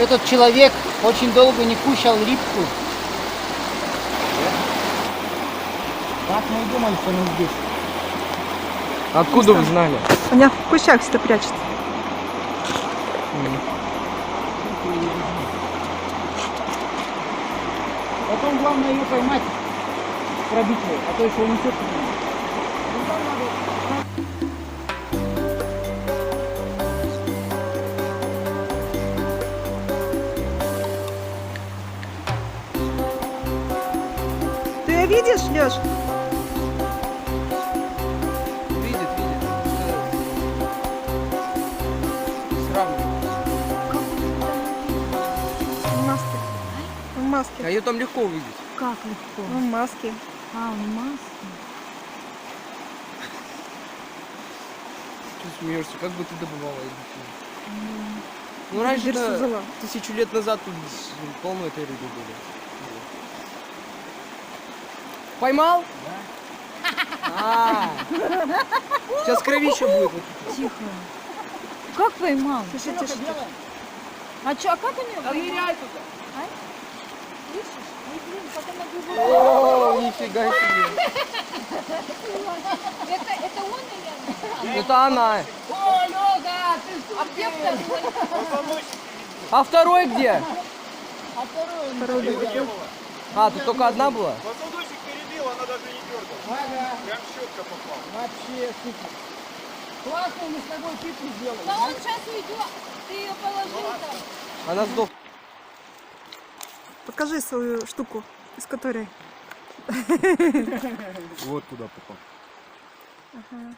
этот человек очень долго не кушал рыбку. Так мы и думали, что он здесь. Откуда вы знали? Она в кущах всегда прячется. Потом главное ее поймать, пробить ее, а то еще унесет. Ты ее видишь, Лёш? Видит. Сравнивает. В маске. В А маске. ее там легко увидеть. Как легко? В маске. А, в маске. Ты смеешься, как бы ты добывала еду? Ну раньше Дверцу взяла. 1000 лет назад тут полно этой рыбы были. Поймал? Да. Сейчас кровища будет. Тихо. Как поймал? Тише, тише, тише. А чё, а как он её поймал? Ныряй туда. Слышишь? Ой, блин, потом на глубоко. О, нифига себе. Это он или она? Это она. А где второй? А второй где? Второй дубль. А, тут только одна была? Воздушник перебил, она даже не дергала. Прям щетка попала. Вообще супер. Классно мы с тобой пиццу сделали. Да он сейчас уйдет. Ты ее положил там. Она сдохла. Покажи свою штуку, из которой. Вот туда попал. Ага.